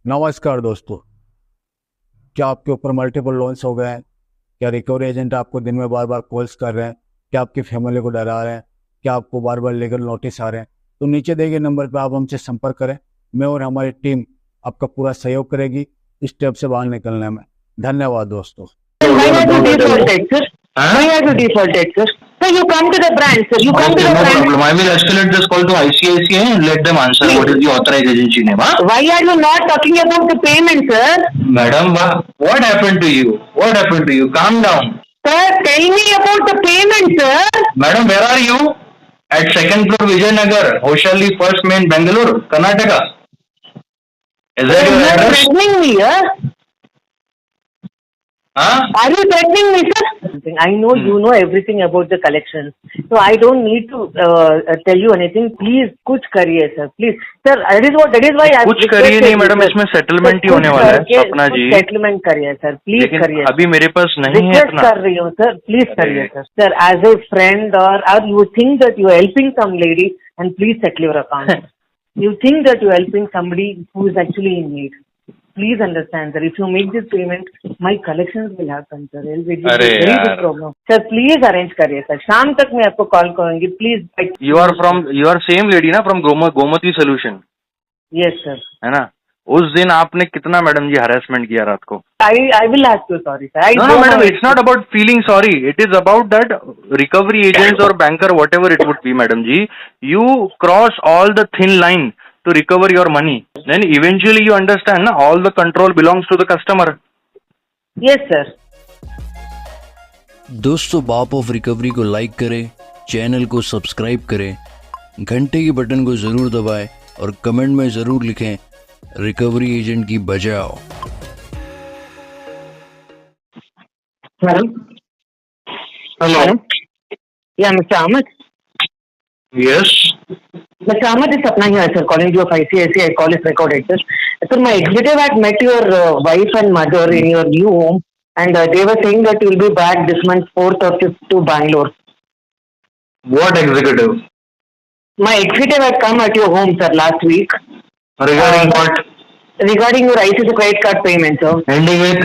नमस्कार दोस्तों। क्या आपके ऊपर मल्टीपल लोन्स हो गए हैं? क्या रिकवरी एजेंट आपको दिन में बार बार कॉल्स कर रहे हैं? क्या आपकी फैमिली को डरा रहे हैं? क्या आपको बार बार लीगल नोटिस आ रहे हैं? तो नीचे दिए गए नंबर पर आप हमसे संपर्क करें। मैं और हमारी टीम आपका पूरा सहयोग करेगी इस स्टेप से बाहर निकलने में। धन्यवाद दोस्तों। Why have you defaulted, sir? Why have you defaulted, sir? Sir, you come to the branch, sir. You come to the No branch. problem. I will escalate this call to ICICI and let them answer what is the authorized agency name. Huh? Why are you not talking about the payment, sir? Madam, what happened to you? What happened to you? Calm down. Sir, tell me about the payment, sir. Madam, where are you? At second floor Vijayanagar, Hoshalli First Main, Bangalore, Karnataka. Is that your You are address? threatening me, huh? Huh? Are you threatening me, sir? I know you know everything about the collections, so I don't need to tell you anything. Please, कुछ करिए, sir. Please, sir. That is why I कुछ करिए नहीं madam, इसमें settlement ही होने वाला है सपना जी। सेटलमेंट करिए सर, प्लीज करिए। अभी मेरे पास नहीं है रिक्वेस्ट इतना। कर रही हूँ सर, प्लीज करिए sir. Sir, as a friend और you think that you are helping some lady and please settle your account. You think that you are helping somebody who is actually in need. Please understand, sir. If you make this payment, my collections will happen, sir. It will be a very big problem. Sir, please arrange करिए sir. शाम तक मैं आपको call करूंगी, please. You are same lady ना from Gomti solution? Yes sir. है ना? उस दिन आपने कितना मैडम जी हरासमेंट किया रात को? I will ask you sorry, sir. No, madam, it's not about feeling sorry. It is about that recovery agents or banker, whatever it would be, madam ji. You cross all the thin line to recover your money. Then eventually you understand, na, all the control belongs to the customer. Yes, sir. दोस्तों, बाप of recovery को like करें, channel को subscribe करें, घंटे के button को ज़रूर दबाएं और कमेंट में ज़रूर लिखें रिकवरी एजेंट की बजाओ। Hello. Hello. Yeah, Mr. Ahmed. Yes. Mr. Ahmed, is Sapna here, sir, calling you of ICICI. Call is recorded, sir. Sir, my executive had met your wife and mother in your new home, and they were saying that you will be back this month 4th or 5th to Bangalore. What executive? My executive had come at your home, sir, last week. Regarding what? Regarding your ICICI credit card payment, sir. Ending with?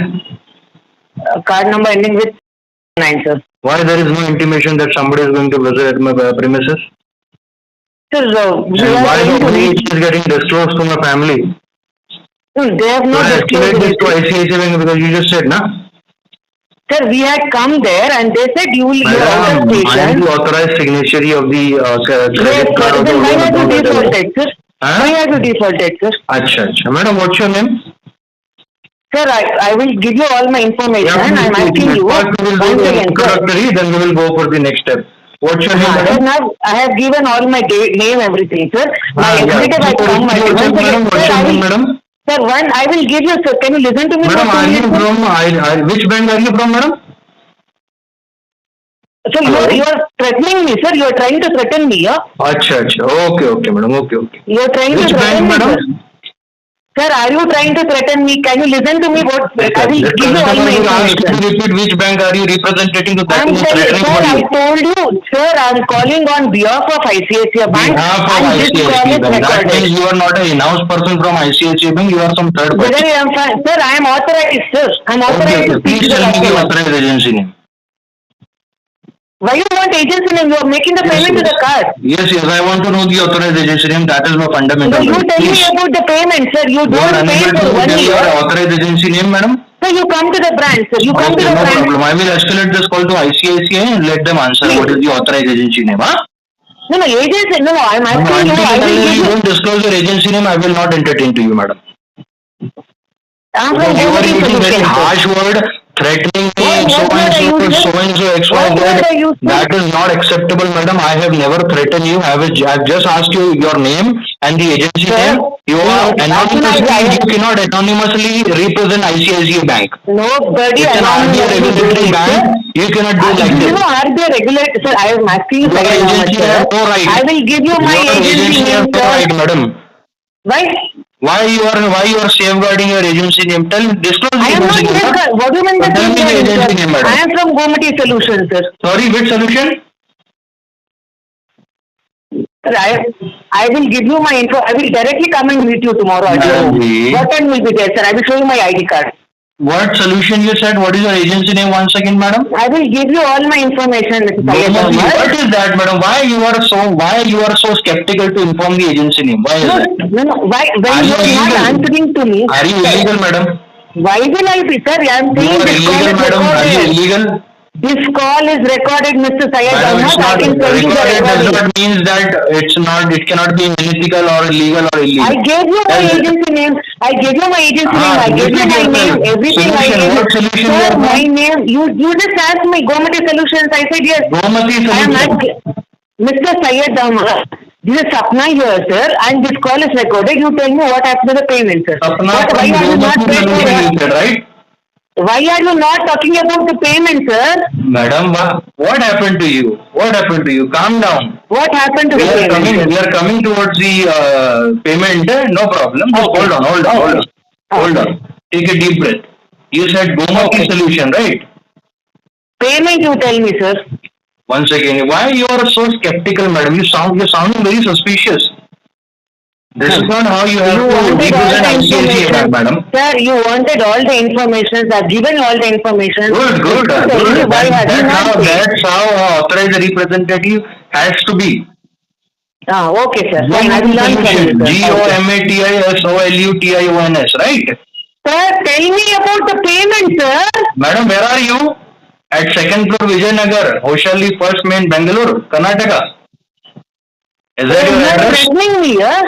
Card number ending with 9, sir. Why there is no intimation that somebody is going to visit at my premises? Sir, And why the money is getting disclosed to my family? No, they have not escalate this to disclosed. ICICI Bank because you just said, na? Sir, we had come there and they said you will Madam, out of I am station. the authorized signatory of the Yes, credit sir. card of the Then why have you loan. defaulted, sir? Huh? Why have you defaulted, sir? Acha. Madam, what's your name? Sir, I will give you all my information. Yeah, I'm asking you first we will do once the again, sir. introductory, then we will go for the next step. What's your name, Sir, madam? now I have given all my name, everything, sir. My executive has come. What's your Once name, again, madam? What's sir, your name, madam? Sir, I will give you, sir. Can you listen to me? Madam, for are 2 you minutes, sir? from, which bank are you from, madam? Sir, you are threatening me, sir. You are trying to threaten me, yeah? Acha. Okay, madam. Okay. You are trying Which to threaten bank, me, madam? sir. Sir, are you trying to threaten me? Can you listen to me? What I will The give you all customer my will ask you to information. repeat which bank are you representing to that I'm is telling, threatening sir, for I you. told you, sir, I'm calling on behalf of ICICI Bank. Behalf of and this call ICICI is Bank. That recorded. means you are not an in-house person from ICICI Bank, you are some third party. Whether I am fine, sir, I am authorized, sir. I am authorized to speak Please to the tell me the customer. authorized agency name. Why you want agency name? You are making the payment to the card. Yes, I want to know the authorized agency name. That is my fundamental So you right. tell me Please. about the payment, sir. You You are don't pay unable for to 1 tell your year. authorized agency name, madam? So you come to the branch, sir. You come to Okay, the no branch. problem. I will escalate this call to ICICI and let them answer Please. what is the authorized agency name. Huh? No, agency. No, I am asking you. Until I will unless give you you. don't disclose your agency name, I will not entertain to you, madam. I am from Because you are Government using very Solutions, sir. harsh word, threatening me, What word I used, sir? so and so, X, Y, What word I Z. used, sir? That is not acceptable, madam. I have never threatened you. I have just asked you your name and the agency Sir, name. You are no, anonymously, I- you cannot anonymously represent ICICI Bank. Nobody It's an RBI anonymously doing regulatory it, bank. sir. You cannot do like You this. know, RBI regulator, sir, I am asking you Your second how much, agency sir. has no right. I will give you my Your agency has name, no sir. right, madam. Why? Why you are safeguarding your agency name? Disclose the I am not agency name. here. What do you mean by Tell me the safeguarding, agency sir? name, madam. I am from Gomati Solutions, sir. Sorry, which solution? Sir, I will give you my info. I will directly come and meet you tomorrow at your home. Madam, What time will be there, sir? I will show you my ID card. what solution you said? What is your agency name once again, madam? I will give you all my information, Mr. Syed Gomati, Ahmad. what is that, madam? Why you are so skeptical to inform the agency name? Why is No, that? no. Why, when Are you you are not illegal? answering to me, Are you illegal, madam? why will I be, sir? I am You saying are this call illegal, is madam. Are you recorded. illegal? This call is recorded, Mr. Syed Madam, it's Ahmad. I not can send you the recorded does recording. not means that it cannot be unethical or illegal or illegal. I gave you my Yes. agency name. I gave you my agency name. I gave you Repeat my yourself. name. Everything I Solution, gave you. what solution you Sir, have my found? name. You just asked me Gomati Solutions. I said yes. Gomati I am solution. not Mr. Syed Ahmad. This is Sapna here, sir, and this call is recorded. You tell me what happened to the payment, sir. Sapna Why from are you not Gomati paid for solution you it? said, right? Why are you not talking about the payment, sir? Madam, what happened to you? What happened to you? Calm down. What happened to We the are payment, sir? coming towards the payment. No problem. Just Okay. hold on. Okay. Hold on. Take a deep breath. You said Gomati Okay. solution, right? Payment, you tell me, sir. Once again, why you are so skeptical, madam? You're sounding very suspicious. This is not how you have You to wanted all represent the ICICI Bank, information. madam. Sir, you wanted all the information. I've given you all the information. Good. Tell me why have you not paid? That's how authorized representative has to be. Okay, sir. Fine. I will learn from you, sir. GOMATISOLUTIONS, right? Sir, tell me about the payment, sir. Madam, where are you? At second floor Vijayanagar, Hoshalli First Main, Bangalore, Karnataka. Is that You your are address? threatening me, huh?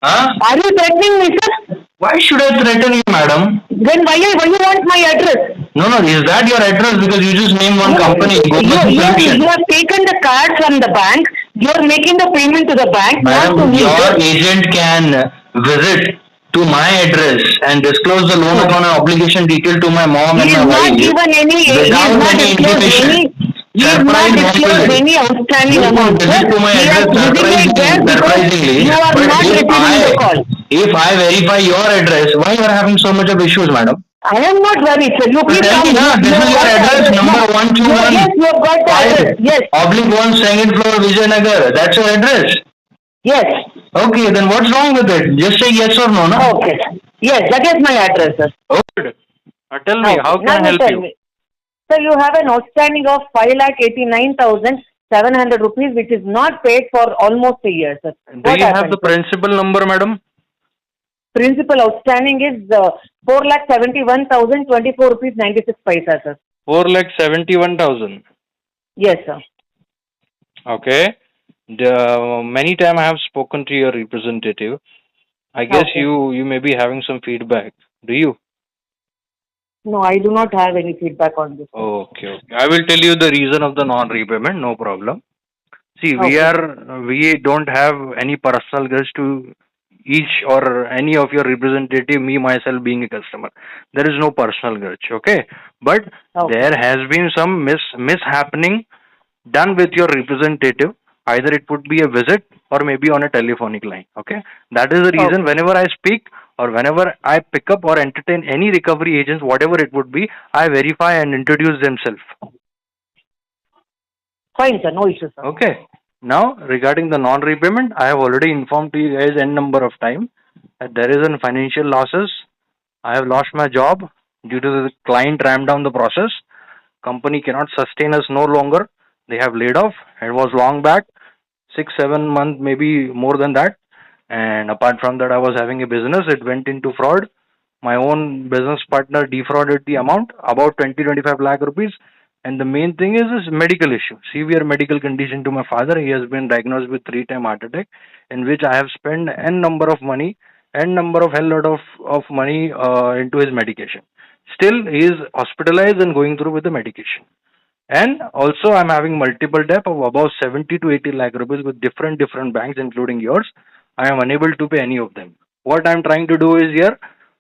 Huh? Are you threatening me, sir? Why should I threaten you, madam? Then why you want my address? No, is that your address? Because you just named one company, Gomati Solution. You have taken the card from the bank. You are making the payment to the bank, not to Madam, me, your sir. agent can visit to my address and disclose the loan account and obligation detail to my mom He and is my not wife given any. He without is not any disclosed intimation. any. He has not Surprise disclosed visit. any outstanding You amount, could sir. visit to my He has address visited there because surprisingly, you are but not receiving the call. if I verify your address, why you are having so much of issues, madam? I am not worried, sir. You So please tell come. me, this is your address, number 121. Yes, you have got the address. Yes, /1 second floor Vijayanagar. That's your address. yes. Okay, then what's wrong with it? Just say yes or no, no? Okay. Yes, that is my address, sir. Good. Tell me, how can Now I help tell you? me. Sir, you have an outstanding of 5,89,700 rupees, which is not paid for almost a year, sir. Do you have the principal number, madam? Principal outstanding is 4,71,024 rupees 96 paisa, sir. 4,71,000. Yes, sir. Okay. Many times I have spoken to your representative. I guess Okay. you may be having some feedback. Do you? No, I do not have any feedback on this. Okay. I will tell you the reason of the non-repayment. No problem. See, Okay. we don't have any personal grudge to each or any of your representative, me myself being a customer. There is no personal grudge, okay? But Okay. there has been some mishappening done with your representative. Either it would be a visit or maybe on a telephonic line, okay? That is the reason Okay. whenever I speak or whenever I pick up or entertain any recovery agents, whatever it would be, I verify and introduce themselves. Fine, sir. No issue, sir. Okay. Now, regarding the non-repayment, I have already informed to you guys n number of time that there is an financial losses. I have lost my job due to the client ramped down the process. Company cannot sustain us no longer. They have laid off. It was long back, 6-7 months, maybe more than that. And apart from that, I was having a business. It went into fraud. My own business partner defrauded the amount, about 20-25 lakh rupees. And the main thing is this medical issue, severe medical condition to my father. He has been diagnosed with 3-time heart attack, in which I have spent n number of money, n number of hell lot of money into his medication. Still, he is hospitalized and going through with the medication. And also, I'm having multiple debt of about 70 to 80 lakh rupees with different banks, including yours. I am unable to pay any of them. What I'm trying to do is here,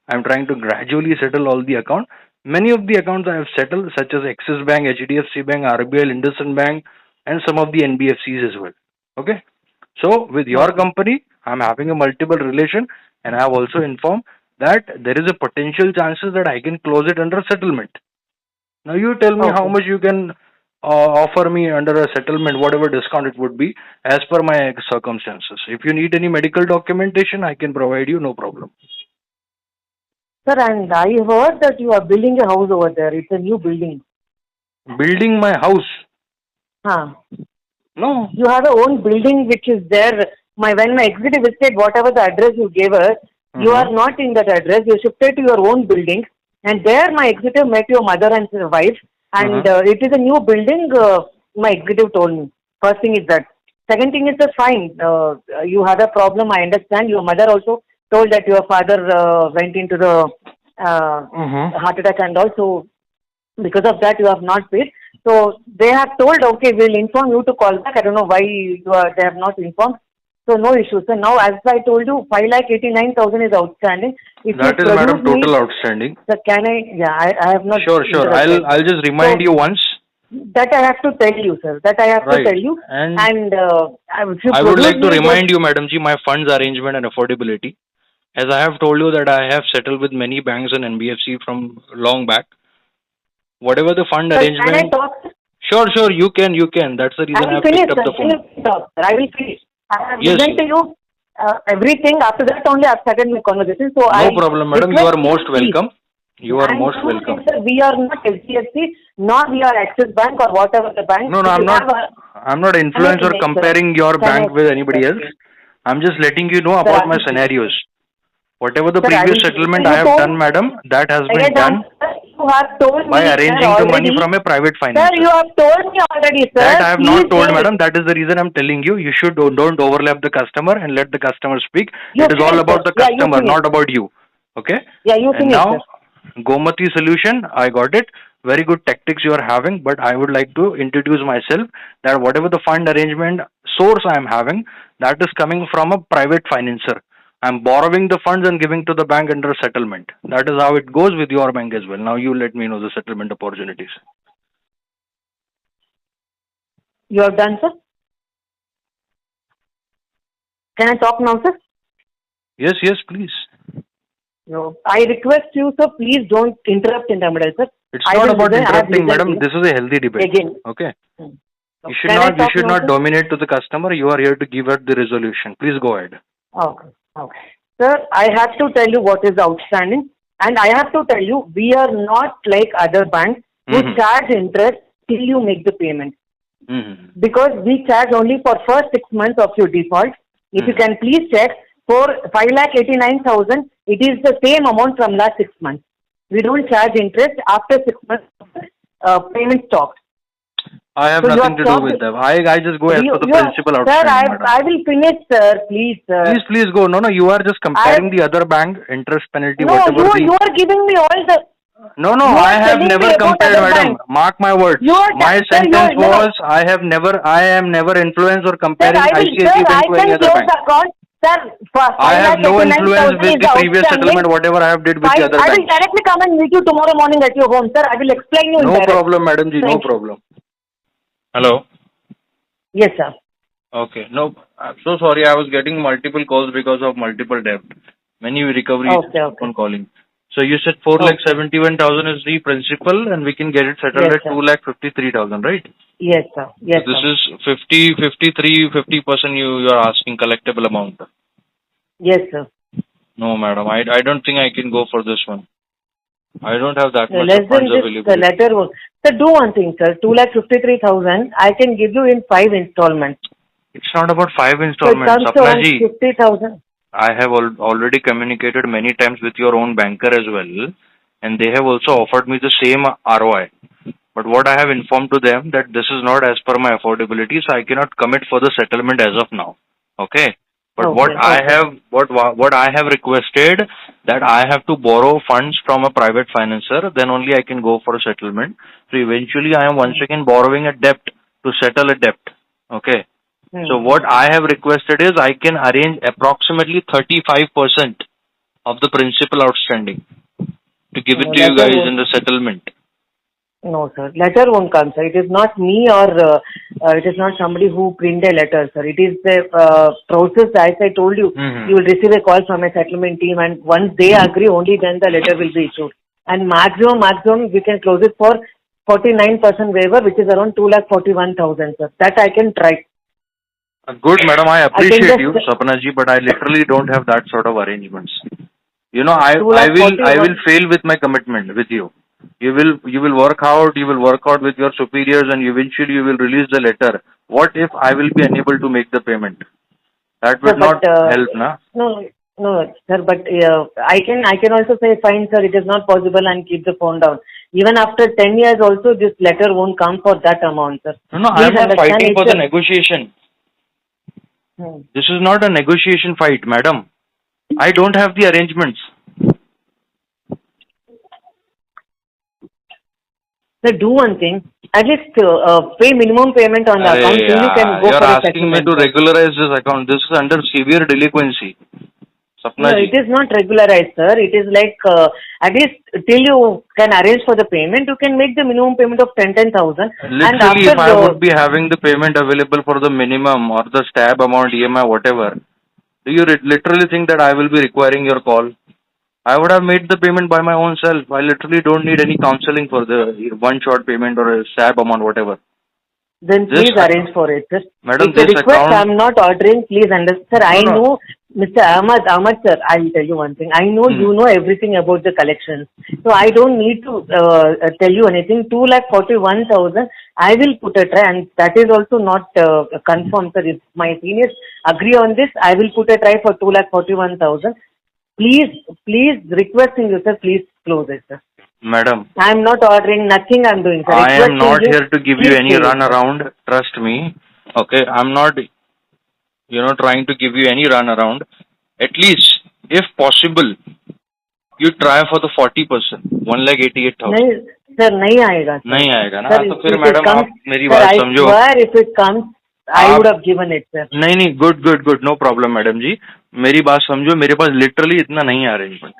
I'm trying to gradually settle all the accounts. Many of the accounts I have settled, such as Axis Bank, HDFC Bank, RBL, IndusInd Bank, and some of the NBFCs as well. Okay. So with your company, I'm having a multiple relation, and I have also informed that there is a potential chances that I can close it under settlement. Now you tell me how Okay. much you can offer me under a settlement whatever discount it would be as per my circumstances. If you need any medical documentation, I can provide you, no problem. Sir, and I heard that you are building a house over there. It's a new building. Building my house? Huh. No. You have a own building which is there. When my executive visited, whatever the address you gave us, you are not in that address. You shifted to your own building, and there my executive met your mother and your wife, and it is a new building. My executive told me. First thing is that. Second thing is that fine. You had a problem. I understand. Your mother also told that your father went into the heart attack, and also because of that you have not paid. So they have told, okay, we'll inform you to call back. I don't know why they have not informed. So no issues. So now, as I told you, 5,89,000 is outstanding. If that is, madam, total outstanding. So can I? Yeah, I have not. Sure. I'll just remind you once. That I have to tell you, sir. That I have to tell you. And I would like to remind you, madam ji, my funds arrangement and affordability. As I have told you that I have settled with many banks and NBFC from long back. Whatever the fund arrangement. Can I talk? Sure, you can. That's the reason I have picked up the phone. I will finish. I have listened to you everything. After that only I have started my conversation. So no problem, madam. You are most welcome. You are most welcome. Sir, we are not HDFC, nor we are Axis Bank or whatever the bank. No, I'm not. I'm not influenced or comparing your bank with anybody else. I'm just letting you know about my scenarios. Whatever the previous settlement I have done, madam, that has been done you have told by me, arranging sir, the money from a private financer. Sir, you have told me already, sir. That I have not told, madam. That is the reason I'm telling you. You should don't overlap the customer and let the customer speak. It is all about the customer, not about you. Okay? Yeah, you finish. And now, Gomati solution, I got it. Very good tactics you are having, but I would like to introduce myself that whatever the fund arrangement source I am having, that is coming from a private financer. I'm borrowing the funds and giving to the bank under settlement. That is how it goes with your bank as well. Now you let me know the settlement opportunities. You have done, sir? Can I talk now, sir? Yes, please. No. I request you, sir, please don't interrupt in the middle, sir. It's not about interrupting, madam. This is a healthy debate. Again. Okay. You should not dominate to the customer. You are here to give her the resolution. Please go ahead. Okay. Sir, I have to tell you what is outstanding, and I have to tell you we are not like other banks who charge interest till you make the payment. Because we charge only for first 6 months of your default. If you can please check, for 5,89,000, it is the same amount from last 6 months. We don't charge interest after 6 months payment stopped. I have nothing to do with them. I just go as per the principal outstanding. Sir, I will finish, sir. Please, sir. Please go. No, you are just comparing the other bank interest penalty. No, you are giving me all the. No, I have never compared, madam. Mark my words. My sentence was I am never influenced or comparing ICICI Bank to any other bank. Sir, I have no influence with the previous settlement, whatever I have did with the other bank. I will directly come and meet you tomorrow morning at your home, sir. I will explain you. No problem, madam ji. No problem. Hello? Yes, sir. Okay. No, I'm so sorry. I was getting multiple calls because of multiple debt. Many recoveries on calling. So you said 4,71,000 is the principal and we can get it settled at 2,53,000, right? Yes, sir. Yes, so this is 50% you are asking collectible amount. Yes, sir. No, madam. I don't think I can go for this one. I don't have that much less funds than available. The letter was. Sir, do one thing, sir. 2,53,000. I can give you in 5 installments. It's not about 5 installments. So it comes to 50,000. I have already communicated many times with your own banker as well, and they have also offered me the same ROI. But what I have informed to them that this is not as per my affordability, so I cannot commit for the settlement as of now. Okay. But what I have requested that I have to borrow funds from a private financer, then only I can go for a settlement. So eventually I am once again borrowing a debt to settle a debt. Okay. So what I have requested is I can arrange approximately 35% of the principal outstanding to give it to you guys in the settlement. No, sir. Letter won't come, sir. It is not me or it is not somebody who print a letter, sir. It is the process. As I told you, you will receive a call from a settlement team, and once they agree, only then the letter will be issued. And maximum, we can close it for 49% waiver, which is around 2,41,000, sir. That I can try. Good, madam. I I appreciate can you, just Sapna ji, but I literally don't have that sort of arrangements. You know, I 2,41,000. will fail with my commitment with you. You will work out. You will work out with your superiors, and eventually you will release the letter. What if I will be unable to make the payment? That Sir, will not but help, na? no, sir. But I can also say, fine, sir. It is not possible, and keep the phone down. Even after 10 years, also this letter won't come for that amount, sir. No, I Please am not understand. fighting for It's the negotiation. Hmm. This is not a negotiation fight, madam. I don't have the arrangements. Sir, do one thing. At least pay minimum payment on the Arey account. Then you can yaar, go you're for a asking me settlement, to sir. regularize this account. This is under severe delinquency. No, Sapna ji. it is not regularized, sir. It is like at least till you can arrange for the payment, you can make the minimum payment of 10,000. And Literally, after if I would be having the payment available for the minimum or the stab amount, EMI, whatever, do you literally think that I will be requiring your call? I would have made the payment by my own self. I literally don't need any counseling for the one-shot payment or a stab amount, whatever. then This please arrange for it, sir. Madam, It's a this request. account. I'm not ordering. Please understand, sir. I No, no. know, Mr. Ahmad, sir. I'll tell you one thing. I know you know everything about the collections, so I don't need to tell you anything. 2,41,000. I will put a try, and that is also not confirmed, sir. If my seniors agree on this, I will put a try for 2,41,000. Please, requesting you, sir. Please close it, sir. Madam, I'm not ordering. Nothing I'm doing, sir. I am Requesting not you, here to give you please any pay it, run sir. around. Trust me. Okay, I'm not, trying to give you any run around. At least, if possible, you try for the 40%, 1,88,000. नहीं sir नहीं आएगा sir नहीं आएगा ना, sir तो फिर if it madam comes, आप मेरी sir, बात I समझो. swear if it comes I आप- would have given it, sir. नहीं, गुड, नो प्रॉब्लम मैडम जी. मेरी बात समझो, मेरे पास लिटरली इतना नहीं है अरेंजमेंट.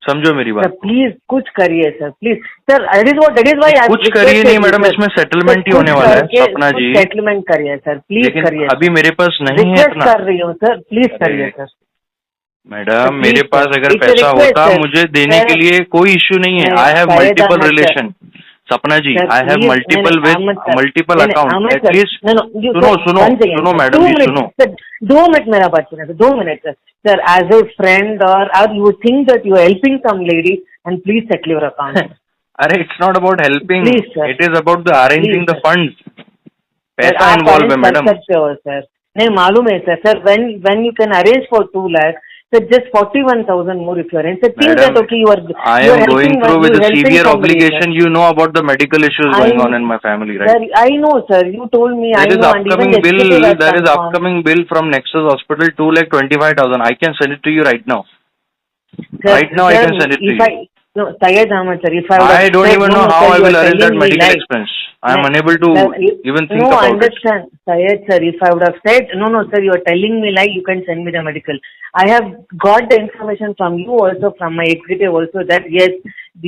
समझो मेरी सर बात. प्लीज कुछ करिए sir please sir. that is why I कुछ करिए नहीं मैडम, इसमें सेटलमेंट ही होने वाला है सपना जी. सेटलमेंट करिए सर प्लीज लेकिन करिए. अभी मेरे पास नहीं है रिक्वेस्ट इतना. कर रही हूँ सर प्लीज करिए सर. मैडम, please, मेरे पास sir. अगर It's a पैसा request, होता sir. मुझे देने Sir, के लिए कोई इश्यू नहीं है. नहीं, आई हैव शायद मल्टीपल अहमद sir. रिलेशन. सपना जी, Sir, I have please, multiple नहीं, Ahmed sir. मल्टीपल नहीं, account. Ahmed sir. At least No, you सुनो sir, one second, सुनो sir. मैडम 2 जी, minutes, सुनो. sir. 2 minutes मेरा बात सुनिए sir. 2 minutes sir. Sir, as a friend or you think that you are helping some lady and please settle your account. अरे it's not about helping, Please, sir. It is about the arranging Please, the sir. Funds. Sir, पैसा आप involve है arrange कर madam. सकते हो sir. नहीं मालूम है sir. Sir, when you can arrange for 2 lakh, sir, just 41,000 more if you arrange. Sir, think Madam, that okay you are I you are am going helping through with you a helping severe somebody, obligation. sir. You know about the medical issues going on in my family, right? Sir, I know sir. You told me. I There is know, and even upcoming the bill. executive has There is confirmed. upcoming bill from Nexus Hospital, 2,25,000. I can send it to you right now. Sir, Right now, I can send it to you. No, Syed Ahmad sir, if I would I have don't said, even no, know no, how sir, I you will are arrange that telling me medical lies. expense. I am No, unable to sir, even think no, about it. understand, Syed sir, if I would have said, no, sir, you are telling me lie, you can send me the medical. I have got the information from you also, from my executive also, that yes,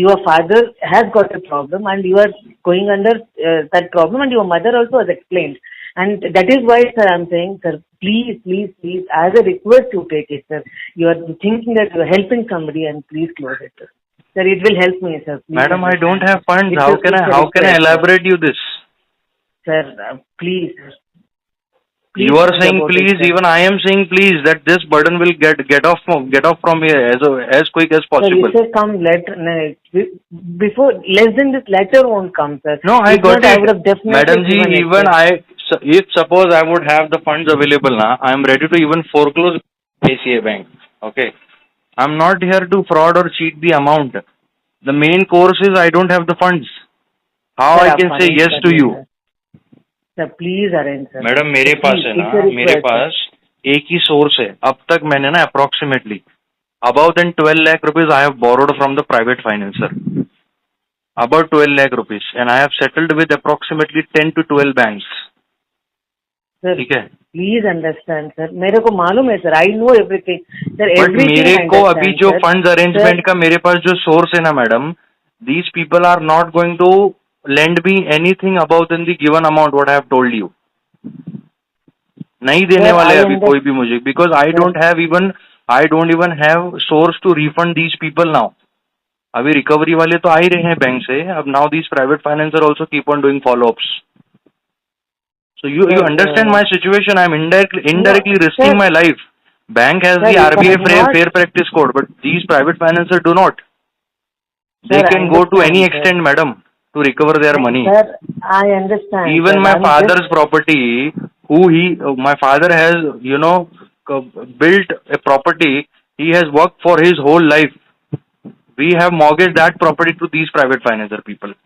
your father has got a problem and you are going under that problem, and your mother also has explained. And that is why, sir, I'm saying, sir, please, as a request, you take it, sir. You are thinking that you are helping somebody, and please close it, sir. Sir, it will help me, sir. Please Madam, I don't understand. have funds. It's How a- can it's a I request, sir. elaborate you this? Sir, please, sir. Please You are think saying about please. it, sir. Even I am saying please, that this burden will get off from here as quick as Sir, possible. if it come letter, no, before less than this letter won't come, sir. No, I If got not, I it. would have definitely Madam ji, given it, even sir. if suppose I would have the funds available now, I am ready to even foreclose ACA Bank. Okay. I'm not here to fraud or cheat the amount. The main course is I don't have the funds. How Sir, I आप can say arrange yes कर to लीजिए, you? sir. Sir, please arrange, sir. Madam मेरे Sir, pass please, है it's ना, a मेरे request, पास एक ही source है. अब तक मैंने ना approximately about than 12 lakh rupees I have borrowed from the private financer. About 12 lakh rupees, and I have settled with approximately 10 to 12 banks. sir. ठीक है. Please understand, sir. मेरे को मालूम है, sir. I know everything, sir. But Everything मेरे I को understand, अभी जो sir. फंड्स अरेंजमेंट Sir, का मेरे पास जो सोर्स है ना madam, these people are not going to lend me anything above than the given amount what I have told you. नहीं देने Sir, वाले I अभी कोई भी मुझे, because I Sir. don't even have source to refund these people now. अभी recovery वाले तो आ ही रहे हैं बैंक से. अब now these private financer also keep on doing follow ups. So you Sir, understand my situation. I'm indirectly no, risking sir. my life. Bank has Sir, the if I RBI do not- fair practice code, but these private financiers do not. They Sir, I can go to any understand, sir. extent, madam, to recover their money. Sir, I understand. Even sir. my I'm father's just- property, my father has, built a property. He has worked for his whole life. We have mortgaged that property to these private financer people.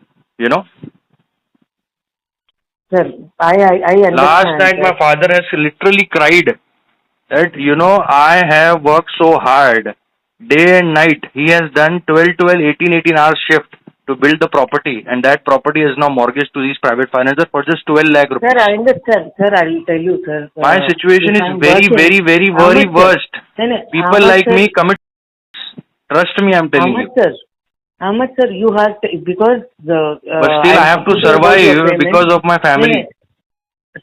Sir, I understand. Last night, sir. my father has literally cried that, I have worked so hard, day and night. He has done 18 hours shift to build the property, and that property is now mortgaged to these private financiers for just 12 lakh rupees. Sir, I understand. Sir, I will tell you, sir. My situation if is I'm very, working- very, very, How very much, sir? worst. No, no, how People much, like sir? me commit. Trust me, I'm How telling much, you. sir? How much, sir? You have to, because the. But still, I have to survive because of my family.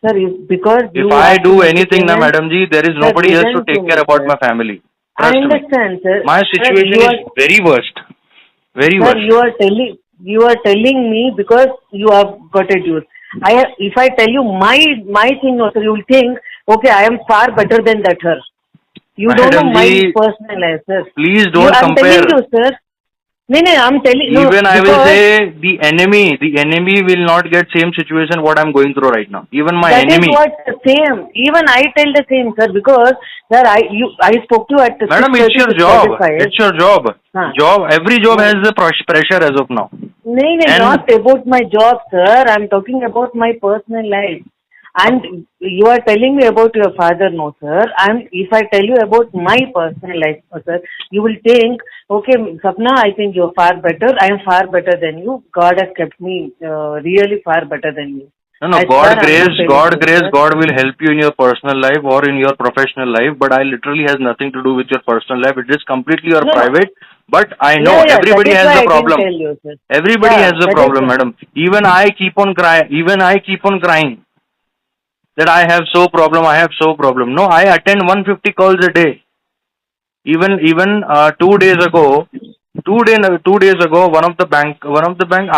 Sir, because If you I have do to make anything, na payment- madam ji, there is Sir, nobody else to listen take to care me, about sir. my family. I Trust me. understand, sir. My Sir, situation you is are- very worst. Very Sir, worst. you are telling me because you have got a dues. If I tell you my thing also, you will think, okay, I am far better than that her. You don't know Madam my ji, personal life, sir. please don't I'm telling compare. you, sir. No, I'm telling you. Even I will say the enemy will not get same situation what I'm going through right now. Even my that enemy. is what the same. Even I tell the same, sir. Because sir, I spoke to you at the Madam, it's your 6:30 to job. 45. It's your job. Huh. Every job has the pressure as of now. No, And- not about my job, sir. I'm talking about my personal life. And you are telling me about your father, no, sir. If I tell you about my personal life, sir, you will think, okay, Sapna, I think you're far better. I am far better than you. God has kept me really far better than you. No, I God swear I'm grace, not telling God you, grace, sir. God will help you in your personal life or in your professional life, but I literally has nothing to do with your personal life. It is completely your No, no. private, but I know Yeah, everybody that is has why a I problem. didn't tell you, sir. Everybody Yeah, has a that is problem, why. madam. Even I keep on crying that I have so problem. No, I attend 150 calls a day. Even 2 days ago, 2 days ago, one of the bank,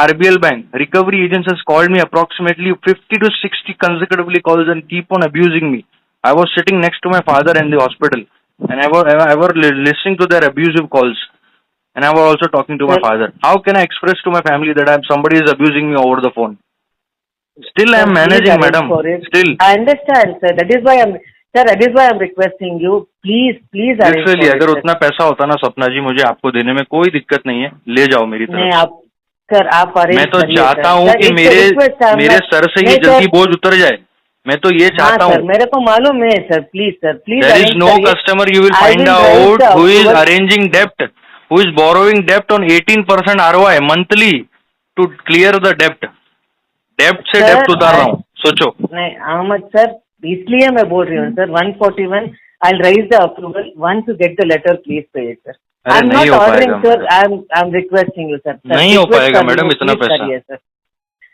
RBL bank recovery agents has called me approximately 50 to 60 consecutively calls and keep on abusing me. I was sitting next to my father in the hospital, and I was listening to their abusive calls, and I was also talking to my Sir. father. How can I express to my family that somebody is abusing me over the phone? Still, I am Sir, managing, please arrange madam. for it. Still. I understand, sir. That is why I'm requesting you. Please arrange literally for अगर it, sir. उतना पैसा होता ना सपना जी, मुझे आपको देने में कोई दिक्कत नहीं है, ले जाओ मेरी नहीं, तरफ। आप अरेंज मैं तो करिए, चाहता सर। हूँ सर, कि एक मेरे request है, मेरे सर से ये नहीं, जल्दी सर। बोझ उतर जाए। मैं तो ये हाँ चाहता सर, हूँ। मेरे को मालूम है sir. Please There is no customer you will find out who is arranging debt, who is borrowing debt on 18% ROI monthly to clear the debt. Debt से Sir, debt उतार रहा हूँ, सोचो। नहीं अहमद सर, इसलिए मैं बोल रही हूँ sir. 141 I'll raise the approval once you get the letter, please pay it, sir. अरे I'm नहीं not हो ordering, पाएगा sir. I'm requesting you, sir. नहीं हो request पाएगा कर रही मैडम हूँ, इतना please पैसा। करिए सर।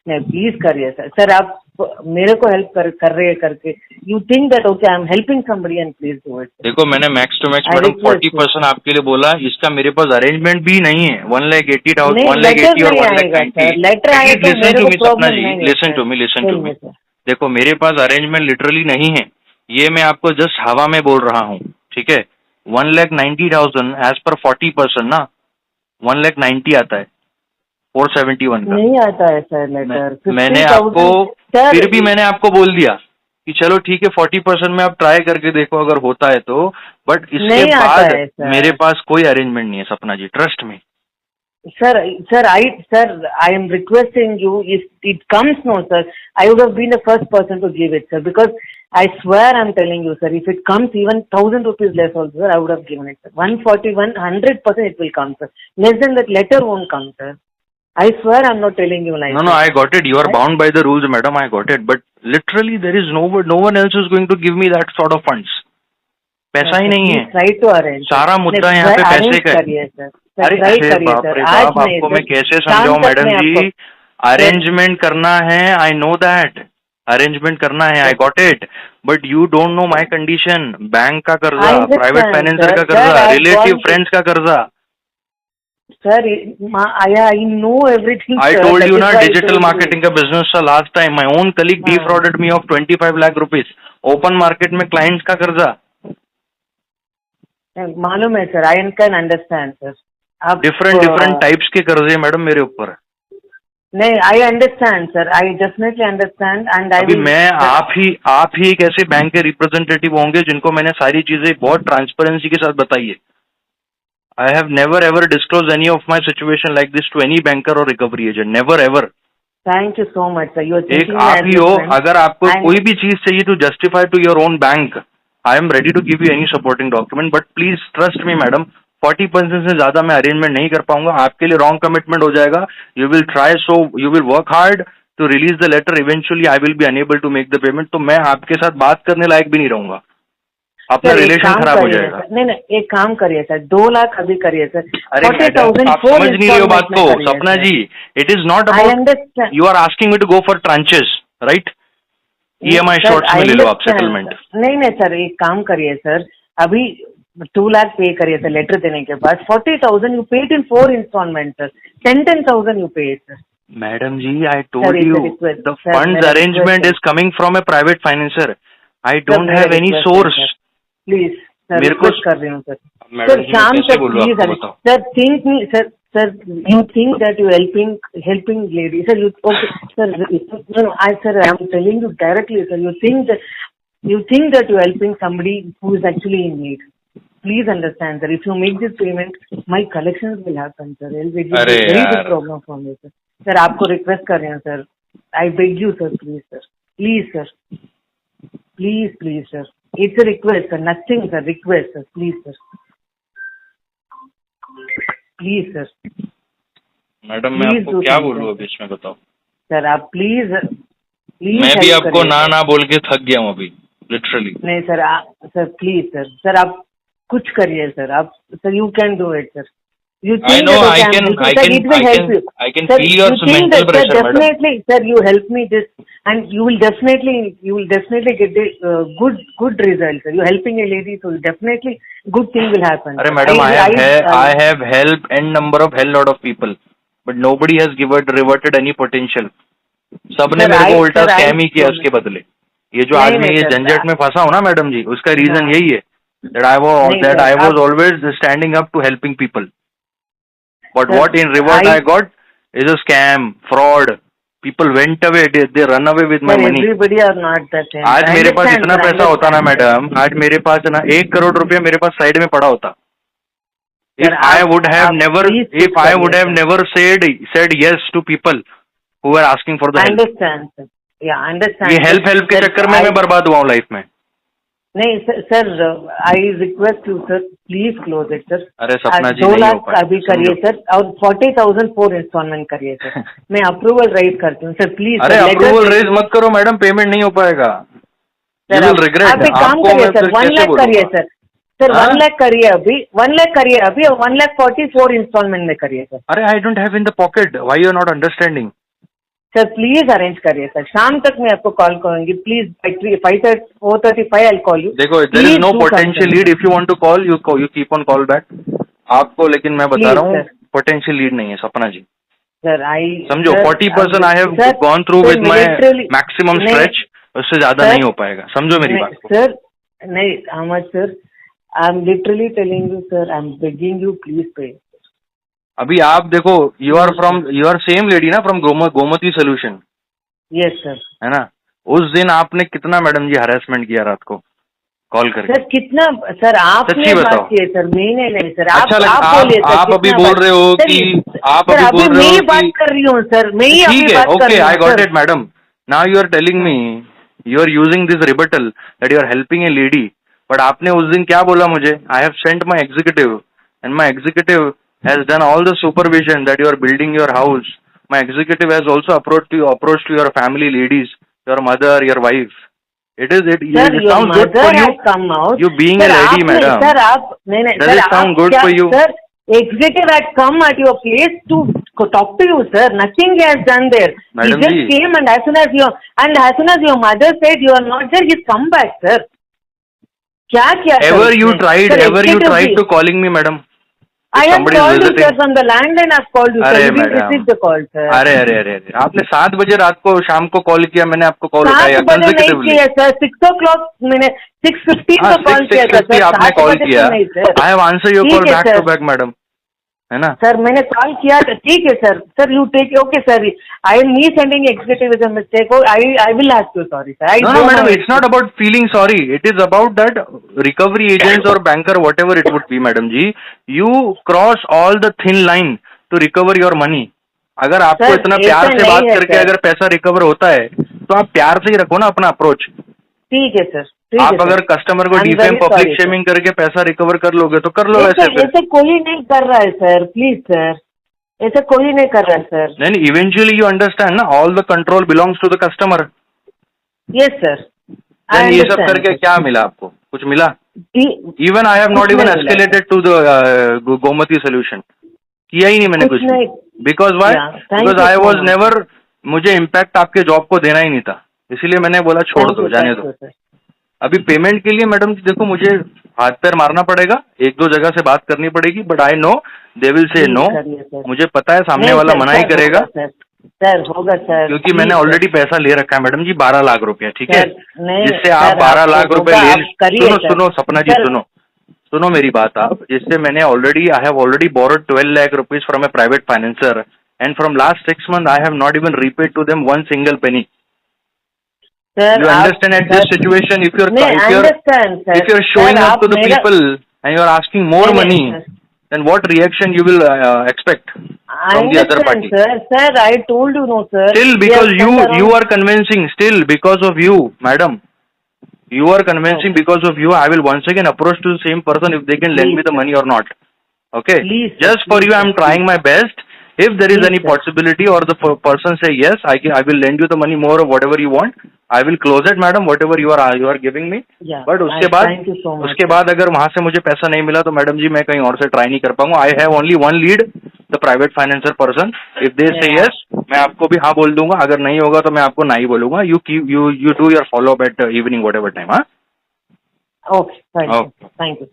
नहीं, प्लीज करिए सर। सर आप मेरे को हेल्प कर रहे हैं करके, you think that okay I am helping somebody and please do it. देखो मैंने max to max I madam request you. 40% आपके लिए बोला, इसका मेरे पास अरेंजमेंट भी नहीं है। 1,80,000, नहीं, 1,80,000 लेटर और नहीं 1,90,000। आएगा सर। लेटर आए तो लिसन मेरे टू को मी सपना प्रॉब्लम जी, नहीं है listen sir. To me Tell me, sir. देखो मेरे पास अरेंजमेंट लिटरली नहीं है, ये मैं आपको जस्ट हवा में बोल रहा हूँ, ठीक है। 1,90,000 एज पर 40% ना 1,90,000 आता है 471 का। नहीं आता है सर लेटर। मैंने आपको फिर भी मैंने आपको बोल दिया कि चलो ठीक है 40% में आप ट्राई करके देखो अगर होता है तो, बट इसके नहीं आता बाद है, सर। मेरे पास कोई अरेंजमेंट नहीं है सपना जी, ट्रस्ट में। Sir, I am requesting you, if it comes, no, sir, I would have been the first person to give it, sir, because I swear I'm telling you, sir, if it comes even 1,000 rupees less also, sir, I would have given it, sir. 141, 100% it will come, sir. Less than that letter won't come, sir. I swear I'm not telling you like No, I got it. You are bound by the rules, madam. I got it. But literally there is no one else is going to give me that sort of funds. पैसा ही नहीं है। Try to arrange. सारा मुद्दा यहाँ पे पैसे का है। करिए सर। अरे बाप रे बाप, आपको मैं कैसे समझाऊं मैडम जी। अरेंजमेंट करना है, आई नो दैट अरेंजमेंट करना है, आई got it, but you don't know my condition. Bank का कर्जा, प्राइवेट फाइनेंसर का कर्जा, रिलेटिव फ्रेंड्स का कर्जा। Sir, I know everything. I sir. told That you is ना why I digital told you. marketing का business था last time. My own colleague defrauded me of 25 lakh rupees. Open market में clients का कर्जा. मालूम है sir, I can understand sir. आप Different types के कर्जे मैडम मेरे ऊपर. नहीं, I understand sir, I definitely understand and I अभी मैं आप ही एक ऐसे बैंक के रिप्रेजेंटेटिव होंगे जिनको मैंने सारी चीजें बहुत ट्रांसपेरेंसी के साथ बताई है. I have never ever disclosed any of my situation like this to any banker or recovery agent. Never ever. Thank you so much sir. You एक आप ही हो, अगर आपको कोई भी चीज चाहिए to justify to your own bank, I am ready to give you any supporting document. But please trust me, madam. 40% से ज्यादा मैं अरेंजमेंट नहीं कर पाऊंगा. आपके लिए रॉन्ग कमिटमेंट हो जाएगा. You will try, so you will work hard to release the letter. Eventually, I will be unable to make the payment. तो मैं आपके साथ बात करने लायक भी नहीं रहूंगा. अपना रिलेशन खराब हो जाएगा. नहीं, एक काम करिए सर, 2 लाख अभी करिए सर. अरे मैडम, आप समझ नहीं रहे हो बात को. Sapna ji, it is not about you are asking me to go for tranches, right? EMI shorts में ले लो आप सेटलमेंट. नहीं सर, एक काम करिए सर, अभी 2 लाख पे करिए सर. लेटर देने के बाद 40,000 you paid in 4 installment sir. 10,000 you paid sir. Madam जी, I told you the funds arrangement is coming from a private financer. I don't have any source. Please sir, request कर रही हूँ sir. Sir शाम तक please sir. Think me sir, you think that you helping lady sir. You okay sir? No, I am telling you directly sir. You think that you helping somebody who is actually in need. Please understand sir. If you make this payment, my collections will happen sir. It will be a very big problem for me sir. Sir, आपको request कर रहे हैं sir. I beg you sir, please sir. Please sir. Please sir. It's a request sir. Nothing sir. Request sir. Please sir. Please sir. Madam, मैं आपको क्या बोलूँ अभी इसमें, बताओ सर. आप प्लीज मैं भी आपको ना बोल के थक गया हूँ अभी, लिटरली. नहीं सर, सर प्लीज सर आप कुछ करिए सर. आप sir, you can do it sir. You think I can feel your mental pressure, madam. Definitely, sir, you help me this, and you will definitely get the good result, sir. You're helping a lady, so definitely good thing will happen. अरे madam, I have helped n number of hell lot of people, but nobody has reverted any potential. सबने मेरे को उल्टा scam ही किया उसके बदले. ये जो आज मैं ये झंझट में फंसा हूँ ना मैडम जी, उसका रीजन यही है that I was always standing up to helping people. But what in reward I got is a scam, fraud. People went away. They run away with my money. Everybody are not the same. आज मेरे पास इतना पैसा होता ना madam, आज मेरे पास ना 1 करोड़ रुपया मेरे पास साइड में पड़ा होता. If I would have never said yes to people who were asking for the help. Understand sir. Yeah, understand. ये help के चक्कर में मैं बर्बाद हुआ हूँ लाइफ में. नहीं sir, I request you sir, please close it sir. अरे सपना जी, 2 लाख अभी करिए सर, और 40,000 4 इंस्टॉलमेंट करिए सर. मैं अप्रूवल रेज करती हूँ सर, प्लीज. अरे अप्रूवल रेज मत करो मैडम, पेमेंट नहीं हो पाएगा. You will regret. आप एक काम करिए सर, 1 लाख करिए सर. सर 1 लाख करिए अभी, 1 लाख करिए अभी, और 1,44,000 इंस्टॉलमेंट में करिए सर. अरे I don't have in the pocket. Why you are not understanding? Sir please arrange करिए सर. शाम तक मैं आपको कॉल करूंगी प्लीज. 4:35 I call you. देखो, there is no potential lead. If you want to call, you keep on call back. आपको लेकिन मैं बता रहा हूँ, पोटेंशियल लीड नहीं है सपना जी. सर आई समझो, 40% I have gone through with my maximum stretch. उससे ज्यादा नहीं हो पाएगा, समझो मेरी बात को. सर नहीं, how much sir? I am literally telling you sir, I M begging you, please pay. अभी आप देखो, यू आर सेम लेडी ना from Gomti solution. Yes sir. है ना? उस दिन आपने कितना मैडम जी हरासमेंट किया रात को कॉल करके? सर कितना सर आपने बात की सर? मैंने नहीं सर. आप अभी बोल रहे हो कि आप अभी बोल रहे हो कि बात कर रही हूँ सर, मैं ही ठीक है. Okay, I got it madam. Now you are telling me, you are using this rebuttal that you are helping a lady. But आपने उस दिन क्या बोला मुझे? I have sent my executive and my executive has done all the supervision that you are building your house. My executive has also approached to your family ladies, your mother, your wife. It sounds good for you. You being a lady, madam. Sir, does it sound good for you? Sir, executive had come at your place to talk to you, sir. Nothing he has done there. Madam, he just came, and as soon as your mother said you are not there, he's come back, sir. क्या किया? Ever you tried to calling me, madam? I have somebody is called you, visiting- sir, from the landline. I've called you, sir. अरे You didn't madam, receive the call, sir. अरे आपने 7 बजे रात को शाम को कॉल किया, मैंने आपको कॉल 7 उठाया बजे नहीं consecutively। किया, sir. 6 o'clock मैंने 6:15 हाँ, को कॉल किया था, 6:50 सर. आपने 7 कॉल बजे किया। तो नहीं, sir. I have answer your ठीक कॉल है, back sir. To back madam, है ना? सर मैंने कॉल किया था, ठीक है sir. Sir you take, okay sir. I am me sending executive is a mistake. I will ask you sorry, sir. No, madam, it's not about feeling sorry. It is about that recovery agents or banker, whatever it would be, madam ji. You cross all the thin line to recover your money. अगर आपको Sir, इतना ऐसा प्यार से नहीं बात है, करके sir. अगर पैसा रिकवर होता है, तो आप प्यार से ही रखो ना अपना अप्रोच। ठीक है सर. ठीक है, आप सर. अगर कस्टमर को I'm defame very sorry, public sir. Shaming करके पैसा रिकवर कर लोगे तो कर लो ऐसे वैसे फिर। ऐसे कोई नहीं कर रहा है सर. प्लीज सर, ऐसा कोई नहीं कर रहा है सर. नहीं, इवेंचुअली यू अंडरस्टैंड ना, all the control belongs to the customer. Yes sir. ये सब करके क्या मिला आपको? कुछ मिला? Even I have not even escalated to the Gomti solution, किया ही नहीं मैंने कुछ नहीं. Because why? Yeah, thank because you I so was much. Never, मुझे इम्पैक्ट आपके जॉब को देना ही नहीं था, इसीलिए मैंने बोला छोड़ दो, जाने दो। अभी पेमेंट के लिए मैडम देखो मुझे हाथ पैर मारना पड़ेगा, 1-2 जगह से बात करनी पड़ेगी, but I know they will say no. मुझे पता है सामने वाला मना ही करेगा, सर. होगा सर, क्योंकि मैंने ऑलरेडी पैसा ले रखा है मैडम जी, 12 लाख रुपया, ठीक है? नहीं, जिससे सर, आप 12 लाख आपको रुपए होगा, ले, आप करिए, सर. सुनो सपना जी, सर. सुनो मेरी बात आप, जिससे मैंने I have already borrowed 12 lakh rupees from a private financer and from last 6 months I have not even repaid to them 1 single penny. Sir, You understand at this situation, if you're showing up to the people and you're asking more money, then what reaction you will expect from the other party? Sir, I told you no, sir. Still, because you are convincing, still because of you, madam, you are convincing because of you, I will once again approach to the same person if they can lend me the money or not. Okay? Please, Just for you, I am trying my best. If there is any possibility or the person say yes, I will lend you the money more or whatever you want, I will close it, madam, whatever you are giving me. But उसके बाद अगर वहां से मुझे पैसा नहीं मिला तो मैडम जी मैं कहीं और से ट्राई नहीं कर पाऊंगा. I have only one lead, the private financer person. If they say yes, मैं आपको भी हाँ बोल दूंगा. अगर नहीं होगा तो मैं आपको नहीं बोलूंगा. You do your follow up at evening whatever time, हाँ? Okay, thank you.